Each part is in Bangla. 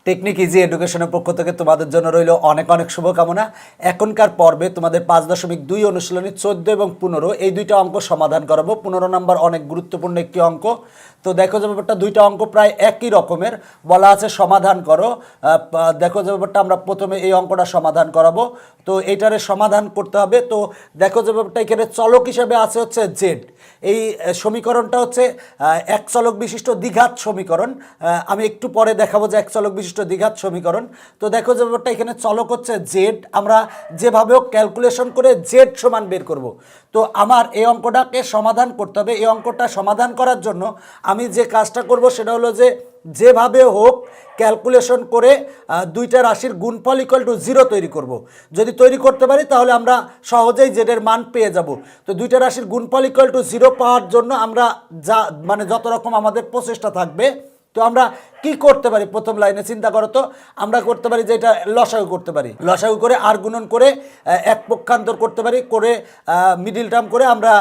টেকনিক ইজি এডুকেশনের পক্ষ থেকে তোমাদের জন্য রইল অনেক অনেক শুভকামনা। এখনকার পর্বে তোমাদের 5.2 অনুশীলনী 14 এবং 15 এই দুইটা অঙ্ক সমাধান করাবো। 15 নম্বর অনেক গুরুত্বপূর্ণ একটি অঙ্ক। তো দেখো যে ব্যাপারটা দুইটা অঙ্ক প্রায় একই রকমের, বলা আছে সমাধান করো। দেখো যে ব্যাপারটা আমরা প্রথমে এই অঙ্কটা সমাধান করাবো। তো এইটারে সমাধান করতে হবে। তো দেখো যে ব্যাপারটা এখানে চলক হিসেবে আছে হচ্ছে জেড। এই সমীকরণটা হচ্ছে এক চলক বিশিষ্ট দ্বিঘাত সমীকরণ। আমি একটু পরে দেখাবো যে এক চলক বিশিষ্ট দ্বিঘাত সমীকরণ। তো দেখো যে ব্যাপারটা এখানে চলক হচ্ছে জেড। আমরা যেভাবে হোক ক্যালকুলেশন করে জেড সমান বের করব। তো আমার এই অঙ্কটাকে সমাধান করতে হবে। এই অঙ্কটা সমাধান করার জন্য আমি যে কাজটা করব সেটা হলো যে যেভাবে হোক ক্যালকুলেশন করে দুইটা রাশির গুণফল ইকুয়াল টু 0 তৈরি করব। যদি তৈরি করতে পারি তাহলে আমরা সহজেই জেডের মান পেয়ে যাব। তো দুইটা রাশির গুণফল ইকুয়াল টু 0 পাওয়ার জন্য আমরা যত রকম আমাদের প্রচেষ্টা থাকবে, তো আমরা কি করতে পারি? প্রথম লাইনে চিন্তা করো তো। আমরা করতে পারি যে এটা লসাগু করতে পারি, লসাগু করে আর গুণন করে এক পক্ষান্তর করতে পারি, করে মিডিল টার্ম করে আমরা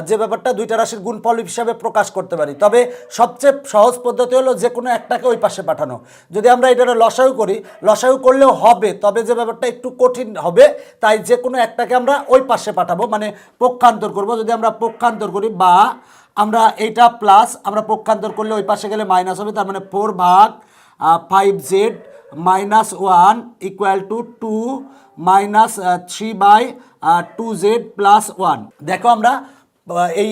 যে ব্যাপারটা দুইটা রাশির গুণফল হিসাবে প্রকাশ করতে পারি। তবে সবচেয়ে সহজ পদ্ধতি হলো যে কোনো একটাকে ওই পাশে পাঠানো। যদি আমরা এটা লসাগু করি, লসাগু করলেও হবে, তবে যে ব্যাপারটা একটু কঠিন হবে, তাই যে কোনো একটাকে আমরা ওই পাশে পাঠাবো, মানে পক্ষান্তর করব। যদি আমরা পক্ষান্তর করি বা আমরা এইটা প্লাস আমরা পক্ষান্তর করলে ওই পাশে গেলে মাইনাস হবে, তার মানে 4/5z -1 equal to 2 -3/2z plus 1। দেখো আমরা এই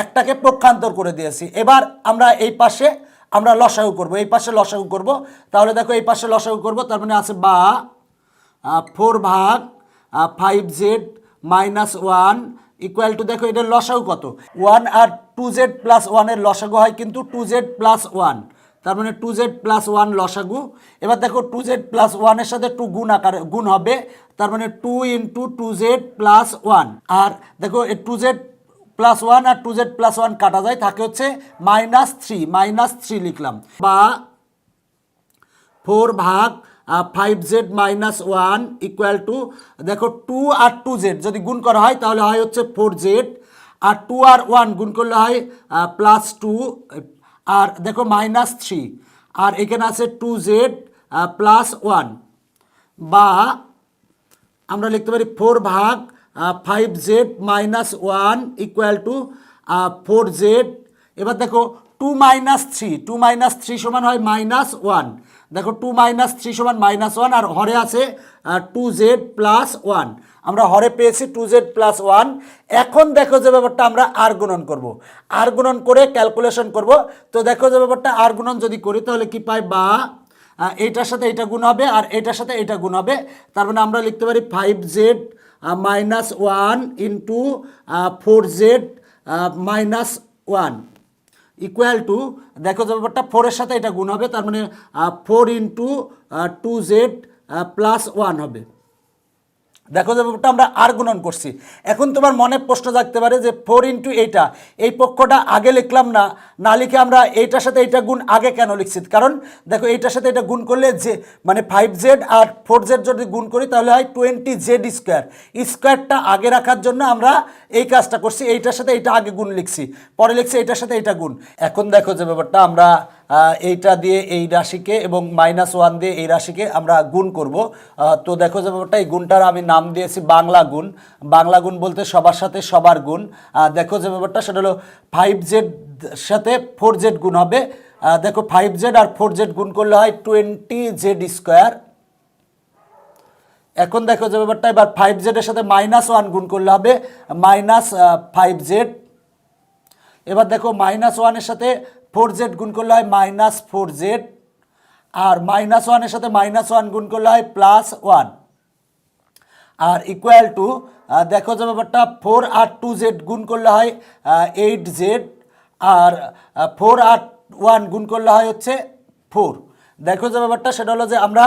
একটাকে পক্ষান্তর করে দিয়েছি। এবার আমরা এই পাশে আমরা লসাগু করব, এই পাশে লসাগু করব। তাহলে দেখো এই পাশে লসাগু করব, তার মানে আছে বা 4/5z -1 ইকুয়াল টু, দেখো এটার লসাগু কত? 1 আর 2z প্লাস 1 এর লসাগু হয় কিন্তু 2z প্লাস 1, তার মানে 2z প্লাস 1 লসাগু। এবার দেখো 2z প্লাস 1 এর সাথে 2 গুণ আকারে গুণ হবে, তার মানে 2 ইন্টু 2z প্লাস 1। আর দেখো এই 2z প্লাস 1 আর 2z প্লাস 1 কাটা যায়, থাকে হচ্ছে -3 লিখলাম। বা 4/5z -1 ইকুয়াল টু, দেখো 2 আর 2z যদি গুণ করা হয় তাহলে হয় হচ্ছে 4z, আর 2 আর 1 গুণ করলে হয় +2, আর দেখো -3, আর এখানে আছে 2z প্লাস 1। বা আমরা লিখতে পারি 4/5z -1 ইকুয়াল টু 4z। এবার দেখো 2 - 3 সমান হয় -1। দেখো 2 - 3 সমান -1, আর হরে আছে 2z প্লাস 1। আমরা হরে পেয়েছি 2z প্লাস 1। এখন দেখো যে ব্যাপারটা আমরা আর গুণন করব, আর গুণন করে ক্যালকুলেশন করব। তো দেখো যে ব্যাপারটা আর গুণন যদি করি তাহলে কি পাই? বা এইটার সাথে এইটা গুণ হবে আর এইটার সাথে এইটা গুণ হবে, তার মানে আমরা লিখতে পারি 5z -1 into 4z -1 equal to, দেখো যে ব্যাপারটা 4 এর সাথে এটা গুণ হবে, তার মানে 4 ইন্টু 2z প্লাস 1 হবে। দেখো যে ব্যাপারটা আমরা আর গুণন করছি। এখন তোমার মনে প্রশ্ন জাগতে পারে যে 4 ইন্টু এইটা, এই পক্ষটা আগে লিখলাম না, না লিখে আমরা এইটার সাথে এইটা গুণ আগে কেন লিখছি? কারণ দেখো এইটার সাথে এটা গুণ করলে যে মানে 5z আর 4z যদি গুণ করি তাহলে হয় 20z স্কোয়ার। স্কোয়ারটা আগে রাখার জন্য আমরা এই কাজটা করছি, এইটার সাথে এইটা আগে গুণ লিখছি, পরে লিখছি এইটার সাথে এইটা গুণ। এখন দেখো যে ব্যাপারটা আমরা এইটা দিয়ে এই রাশিকে এবং -1 দিয়ে এই রাশিকে আমরা গুণ করব। তো দেখো যে ব্যাপারটা এই গুণটার আমি নাম দিয়েছি বাংলা গুণ। বাংলা গুণ বলতে সবার সাথে সবার গুণ। দেখো যে ব্যাপারটা সেটা হলো 5z সাথে 4z গুণ হবে। দেখো 5z আর 4z গুণ করলে হয় 20z স্কোয়ার। এখন দেখো যে ব্যাপারটা এবার 5z এর সাথে -1 গুণ করলে হবে -5z। এবার দেখো -1 এর সাথে 4z গুণ করলে হয় -4z, আর -1 এর সাথে -1 গুণ করলে হয় +1, আর ইকুয়াল টু, দেখো যে ব্যাপারটা 4 আর 2z গুণ করলে হয় 8z, আর 4 আর 1 গুণ করলে হয় হচ্ছে 4। দেখো যে ব্যাপারটা সেটা হলো যে আমরা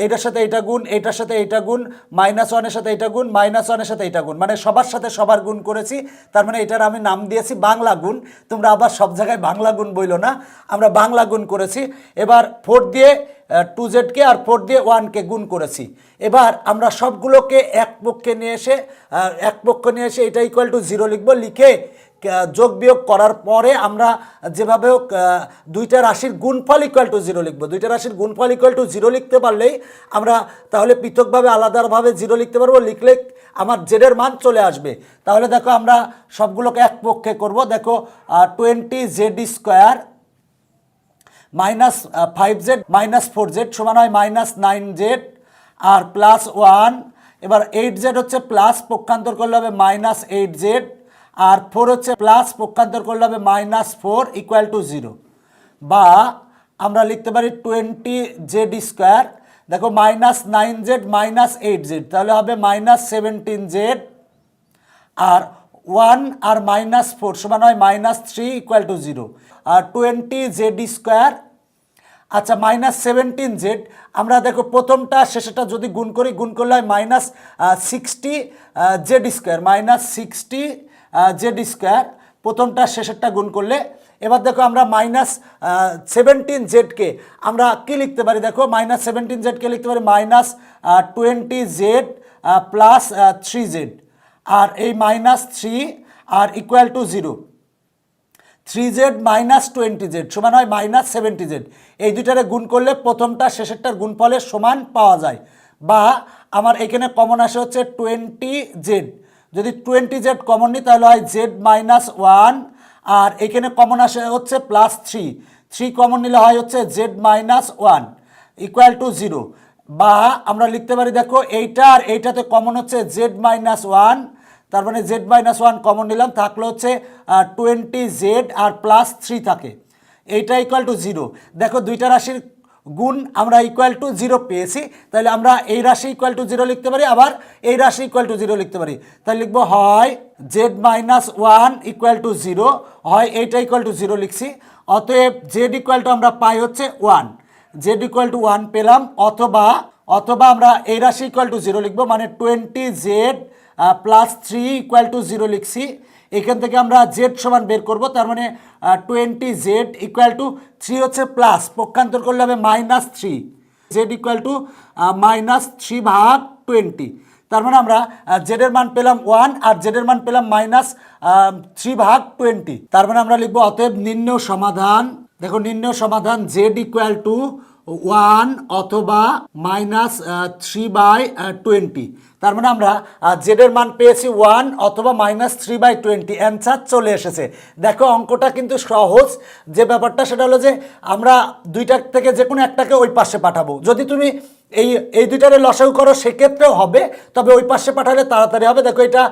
এইটার সাথে এইটা গুণ, এইটার সাথে এইটা গুণ, -1 এর সাথে এইটা গুণ, -1 এর সাথে এইটা গুণ, মানে সবার সাথে সবার গুণ করেছি। তার মানে এটার আমি নাম দিয়েছি বাংলা গুণ। তোমরা আবার সব জায়গায় বাংলা গুণ বইলো না, আমরা বাংলা গুণ করেছি। এবার 4 দিয়ে 2zকে আর 4 দিয়ে 1কে গুণ করেছি। এবার আমরা সবগুলোকে এক পক্ষে নিয়ে এসে এটা ইকুয়াল টু 0 লিখব। লিখে যোগ বিয়োগ করার পরে আমরা যেভাবে হোক দুইটা রাশির গুণফল ইকুয়াল টু 0 লিখবো। দুইটা রাশির গুণফল ইকুয়াল টু 0 লিখতে পারলেই আমরা তাহলে পৃথকভাবে আলাদাভাবে 0 লিখতে পারবো, লিখলে আমার জেডের মান চলে আসবে। তাহলে দেখো আমরা সবগুলোকে এক পক্ষে করব। দেখো 20z² -5z -4z সমান হয় -9z আর +1। এবার 8z হচ্ছে প্লাস, পক্ষান্তর করলে হবে -8z আর 4 হচ্ছে প্লাস, পক্ষান্তর করলে হবে -4 ইকুয়াল টু 0। বা আমরা লিখতে পারি 20z², দেখো -9z -8z তাহলে হবে -17z আর 1 আর -4 সমান হয় -3 ইকুয়াল টু 0। আর 20z², আচ্ছা -17z আমরা দেখো প্রথমটা শেষেরটা যদি গুণ করি, গুণ করলে হয় -60z², -60z² প্রথমটা শেষেরটা গুণ করলে। এবার দেখো আমরা -17zকে আমরা কি লিখতে পারি, দেখো -17zকে লিখতে পারি -20z + 3z আর এই -3 আর ইকুয়াল টু 0। 3z -20z সমান হয় -70z। এই দুইটারে গুণ করলে প্রথমটা শেষেরটার গুণফলের সমান পাওয়া যায়। বা আমার এখানে কমন আসে হচ্ছে 20z, যদি 20z কমন নিই তাহলে হয় z -1 আর এখানে কমন আসে হচ্ছে +3, 3 কমন নিলে হয় হচ্ছে z -1 ইকুয়াল টু 0। বা আমরা লিখতে পারি দেখো এইটা আর এইটাতে কমন হচ্ছে z -1, তার মানে z -1 কমন নিলাম, থাকলে হচ্ছে 20z আর +3 থাকে, এইটা ইকুয়াল টু 0। দেখো দুইটা রাশির গুণ আমরা ইকুয়াল টু 0 পেয়েছি, তাহলে আমরা এই রাশি ইকুয়াল টু 0 লিখতে পারি, আবার এই রাশি ইকুয়াল টু 0 লিখতে পারি। তাহলে লিখবো হয় z -1 ইকুয়াল টু 0, হয় এইটা ইকুয়াল টু 0 লিখছি। অতএব z ইকুয়াল টু আমরা পাই হচ্ছে 1, z ইকুয়াল টু 1 পেলাম। অথবা আমরা এই রাশি ইকুয়াল টু 0 লিখবো, মানে 20z +3 ইকুয়াল টু 0 লিখছি। এখান থেকে আমরা z সমান বের করব, তার মানে 20z ইকুয়াল টু 3 হচ্ছে প্লাস, পক্ষান্তর করলে হবে -3, z ইকুয়াল টু -3/20। তার মানে আমরা z এর মান পেলাম 1 আর z এর মান পেলাম -3/20। তার মানে আমরা লিখবো অতএব নির্ণেয় সমাধান, দেখো নির্ণেয় সমাধান z ইকুয়াল টু 1 অথবা -3/20। তার মানে আমরা z এর মান পেয়েছি 1 অথবা -3/20, অ্যান্সার চলে এসেছে। দেখো অঙ্কটা কিন্তু সহজ। যে ব্যাপারটা সেটা হলো যে আমরা দুইটার থেকে যে কোনো একটাকে ওই পাশে পাঠাবো। যদি তুমি এই দুইটারে লসাগু করো সেক্ষেত্রেও হবে, তবে ওই পাশে পাঠালে তাড়াতাড়ি হবে। দেখো এটা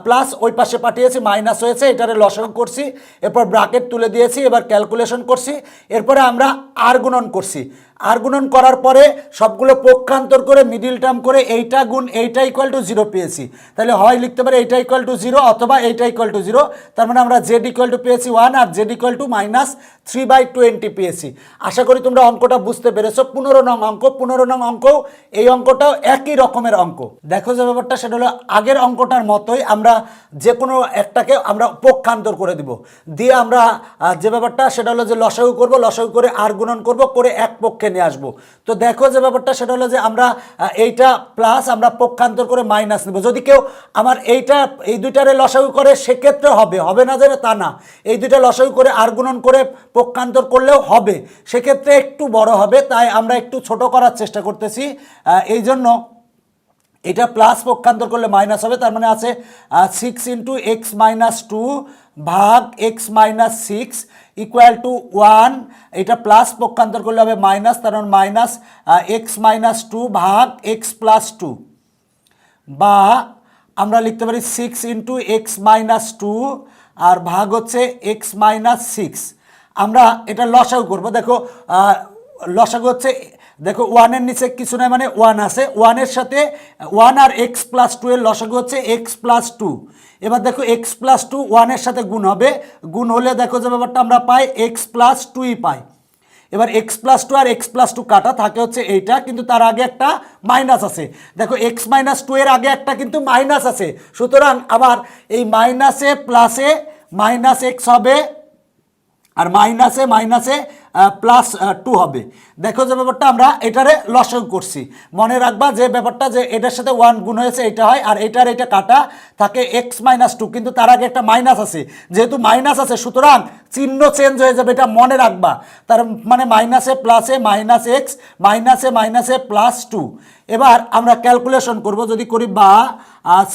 প্লাস ওই পাশে পাঠিয়েছি, মাইনাস হয়েছে, এটারে লসাগু করছি, এরপর ব্র্যাকেট তুলে দিয়েছি, এবার ক্যালকুলেশন করছি, এরপরে আমরা আর গুণন করছি। আর গুণন করার পরে সবগুলো পক্ষান্তর করে মিডিল টার্ম করে এইটা গুণ এইটা ইকুয়াল টু 0 পেয়েছি। তাহলে হয় লিখতে পারি এইটা ইকুয়াল টু 0 অথবা এইটা ইকুয়াল টু 0। তার মানে আমরা z ইকুয়াল টু পেয়েছি 1 আর z ইকুয়াল টু -3/20 পেয়েছি। আশা করি তোমরা অঙ্কটা বুঝতে পেরেছো। 15 নং অঙ্ক, 15 নং অঙ্ক, এই অঙ্কটাও একই রকমের অঙ্ক। দেখো যে ব্যাপারটা সেটা হলো আগের অঙ্কটার মতোই আমরা যে কোনো একটাকে আমরা পক্ষান্তর করে দিব, দিয়ে আমরা যে ব্যাপারটা সেটা হলো যে লসাগু করব, লসাগু করে আর গুণন করব, করে এক পক্ষে নিয়ে আসবো। তো দেখো যে ব্যাপারটা সেটা হলো যে আমরা এইটা প্লাস আমরা পক্ষান্তর করে মাইনাস নেব। যদি কেউ আমার এই দুইটারে লসাগু করে সেক্ষেত্রে হবে না যে তা না, এই দুইটা লসাগু করে আর গুণন করে পক্ষান্তর করলেও হবে, সেক্ষেত্রে একটু বড় হবে, তাই আমরা একটু ছোট করার চেষ্টা করতেছি। এই জন্য এটা প্লাস পক্ষান্তর করলে মাইনাস হবে, তার মানে আছে 6 × x - 2 ভাগ x - 6 ইকুয়াল টু 1। এটা প্লাস পক্ষান্তর করলে হবে মাইনাস, তার মানে মাইনাস x - 2 ভাগ x + 2। বা আমরা লিখতে পারি 6 × x - 2 আর ভাগ হচ্ছে x - 6। আমরা এটা লসাগু করব। দেখো লসাগু হচ্ছে, দেখো 1 এর নিচে কিছু নাই মানে 1 আছে, 1 এর সাথে 1 আর x + 2 এর লসাগু হচ্ছে x + 2। এবার দেখো x + 2 1 এর সাথে গুণ হবে, গুণ হলে দেখো যে ব্যাপারটা আমরা পাই x + 2ই পাই। এবার x + 2 আর x + 2 কাটা থাকে হচ্ছে এইটা, কিন্তু তার আগে একটা মাইনাস আছে। দেখো x - 2 এর আগে একটা কিন্তু মাইনাস আছে, সুতরাং আবার এই মাইনাসে প্লাসে -x হবে আর মাইনাসে মাইনাসে প্লাস 2 হবে। দেখো যে ব্যাপারটা আমরা এটারে লসাগু করছি, মনে রাখবা যে ব্যাপারটা যে এটার সাথে 1 গুণ হয়েছে এটা হয়, আর এটার এটা কাটা থাকে x-2, কিন্তু তার আগে একটা মাইনাস আছে, যেহেতু মাইনাস আছে সুতরাং চিহ্ন চেঞ্জ হয়ে যাবে, এটা মনে রাখবা। তার মানে মাইনাসে প্লাসে মাইনাস এক্স, মাইনাসে মাইনাসে প্লাস 2। এবার আমরা ক্যালকুলেশন করব, যদি করি বা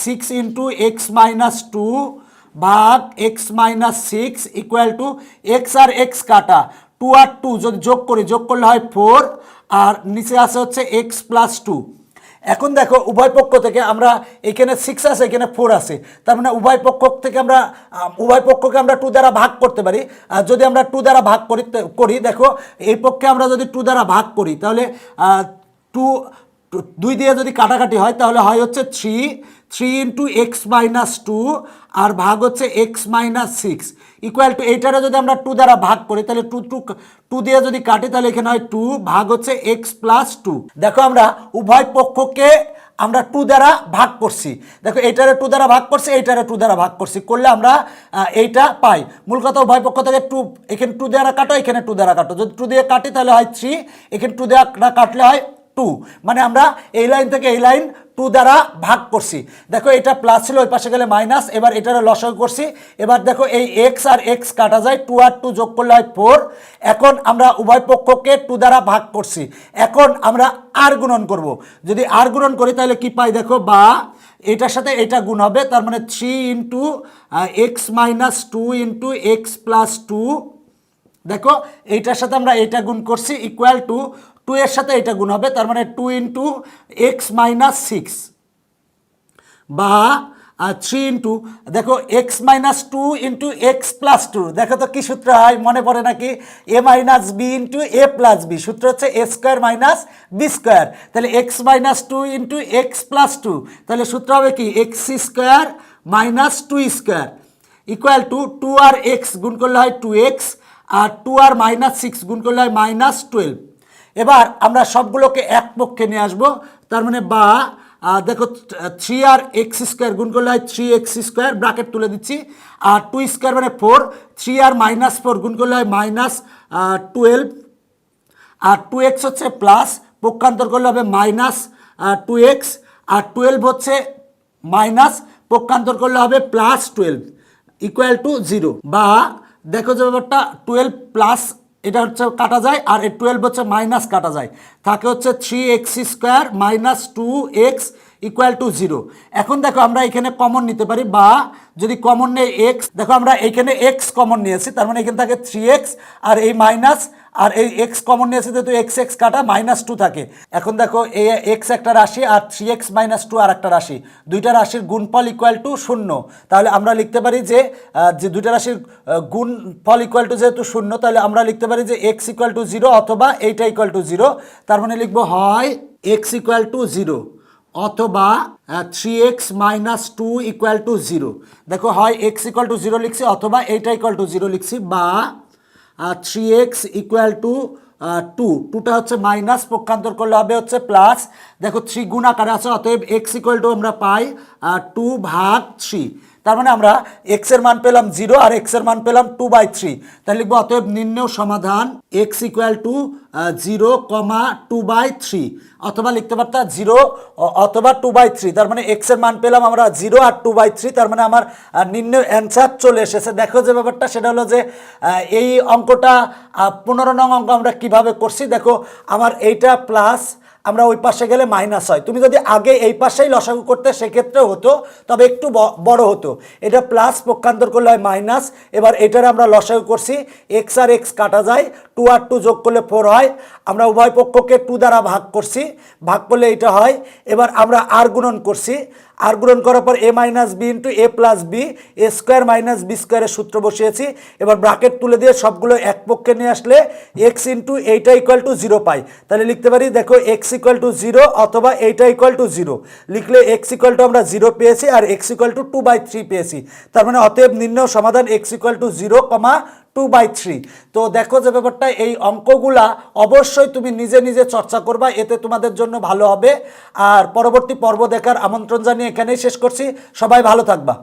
6 × x-2 ভাগ x-6 ইকুয়াল টু এক্স আর এক্স কাটা 2 আর 2 যদি যোগ করি, যোগ করলে হয় 4, আর নিচে আছে হচ্ছে x+2। এখন দেখো উভয় পক্ষ থেকে আমরা এখানে 6 আছে এখানে 4 আছে, তার মানে উভয় পক্ষ থেকে আমরা উভয় পক্ষকে আমরা 2 দ্বারা ভাগ করতে পারি। আর যদি আমরা 2 দ্বারা ভাগ করি দেখো এই পক্ষে আমরা যদি 2 দ্বারা ভাগ করি তাহলে 2 দিয়ে যদি কাটাকাটি হয় তাহলে হয় হচ্ছে 3 × x-2 আর ভাগ হচ্ছে x-6 ইকুয়াল টু এইটারে যদি আমরা 2 দ্বারা ভাগ করি তাহলে 2 দিয়ে যদি কাটি তাহলে এখানে হয় 2 ভাগ হচ্ছে x+2। দেখো আমরা উভয় পক্ষকে আমরা 2 দ্বারা ভাগ করছি, দেখো এইটারে 2 দ্বারা ভাগ করছি, এইটারে 2 দ্বারা ভাগ করছি, করলে আমরা এইটা পাই। মূল কথা উভয় পক্ষ থেকে 2, এখানে 2 দ্বারা কাটো, এখানে 2 দ্বারা কাটো, যদি 2 দিয়ে কাটি তাহলে হয় 3, এখানে 2 দ্বারা কাটলে হয় 2, মানে আমরা এই লাইন থেকে এই লাইন 2 দ্বারা ভাগ করছি। দেখো এটা প্লাস ছিল, ওই পাশে গেলে মাইনাস, এবার এটারে লসাগু করছি। এবার দেখো এই এক্স আর এক্স কাটা যায়, 2 আর 2 যোগ করলে হয় 4। এখন আমরা উভয় পক্ষকে 2 দ্বারা ভাগ করছি, এখন আমরা আর গুণন করব। যদি আর গুণন করি তাহলে কি পাই দেখো, বা এটার সাথে এটা গুণ হবে, তার মানে 3 × x-2 × x+2। দেখো এইটার সাথে আমরা এটা গুণ করছি ইকুয়াল টু 2 এর সাথে এটা গুণ হবে, তার মানে 2 × x-6 বা 3 দেখো x-2 × x+2। দেখো তো কি সূত্র হয়, মনে পড়ে নাকি? a - b × a+b, সূত্র হচ্ছে a² - b²। তাহলে x-2 × x+2, তাহলে সূত্র হবে কি x² - 2² equal to 2 R x গুণ করলে হয় 2x, আর 2 আর -6 গুণ করলে হয় -12। এবার আমরা সবগুলোকে এক পক্ষে নিয়ে আসবো, তার মানে বা দেখো 3 আর x² গুণ করলে হয় 3x², ব্র্যাকেট তুলে দিচ্ছি, আর 2² মানে 4, 3 আর -4 গুণ করলে হয় -12, আর 2x হচ্ছে প্লাস, পক্ষান্তর করলে হবে -2x, আর 12 হচ্ছে মাইনাস, পক্ষান্তর করলে হবে +12 ইকুয়াল টু 0। বা দেখো যে ব্যাপারটা 12 প্লাস এটা হচ্ছে কাটা যায়, আর এই 12 হচ্ছে মাইনাস কাটা যায়, থাকে হচ্ছে 3x² - 2x ইকুয়াল টু 0। এখন দেখো আমরা এখানে কমন নিতে পারি, বা যদি কমন নেই x, দেখো আমরা এখানে x কমন নিয়েছি, তার মানে এখানে থাকে 3x, আর এই মাইনাস আর এই x কমন নিয়েছে যেহেতু x কাটা -2 থাকে। এখন দেখো এই x একটা রাশি আর 3x - 2 আর একটা রাশি, দুইটা রাশির গুণফল ইকুয়াল টু 0। তাহলে আমরা লিখতে পারি যে দুইটা রাশির গুণফল ইকুয়াল টু যেহেতু 0, তাহলে আমরা লিখতে পারি যে x = 0 অথবা এইটা = 0। তার মানে লিখবো হয় x = 0 অথবা 3x - 2 = 0। দেখো হয় x = 0 লিখছি অথবা এইটা = 0 লিখছি, বা 3x = 2, 2টা হচ্ছে মাইনাস, পক্ষান্তর করলে হবে হচ্ছে প্লাস। দেখো 3 গুণ আকারে আছে, অতএব x = আমরা পাই 2/3। তার মানে আমরা x এর মান পেলাম 0 আর x এর মান পেলাম 2/3। তাহলে লিখবো অতএব নির্ণেয় সমাধান x = 0, 2/3, অথবা লিখতে পারতাম 0 অথবা 2/3। তার মানে x এর মান পেলাম আমরা 0 আর 2/3, তার মানে আমার নির্ণয় অ্যান্সার চলে এসেছে। দেখো যে ব্যাপারটা সেটা হলো যে এই অঙ্কটা 15 নং অঙ্ক আমরা কিভাবে করছি। দেখো আমার এইটা প্লাস, আমরা ওই পাশে গেলে মাইনাস হয়, তুমি যদি আগে এই পাশেই লসাগু করতে সেক্ষেত্রে হতো, তবে একটু বড় হতো। এটা প্লাস, পক্ষান্তর করলে হয় মাইনাস। এবার এটার আমরা লসাগু করছি, এক্স আর এক্স কাটা যায়, 2 আর 2 যোগ করলে 4 হয়। আমরা উভয় পক্ষকে 2 দ্বারা ভাগ করছি, ভাগ করলে এটা হয়। এবার আমরা আর গুণন করছি, আর গুণন করার পর a - b × a+b, a² - b² এর সূত্র বসিয়েছি। এবার ব্র্যাকেট তুলে দিয়ে সবগুলো এক পক্ষে নিয়ে আসলে x × এইটা = 0 পাই। তাহলে লিখতে পারি দেখো x = 0 অথবা এইটা = 0 লিখলে x = আমরা 0 পেয়েছি আর x = 2/3 পেয়েছি। তার মানে অতএব নির্ণয় সমাধান x = 0, 2/3। তো দেখো যে ব্যাপারটা, এই অঙ্কগুলা অবশ্যই তুমি নিজে নিজে চর্চা করবা, এতে তোমাদের জন্য ভালো হবে। আর পরবর্তী পর্ব দেখার আমন্ত্রণ জানিয়ে এখানেই শেষ করছি। সবাই ভালো থাকবা।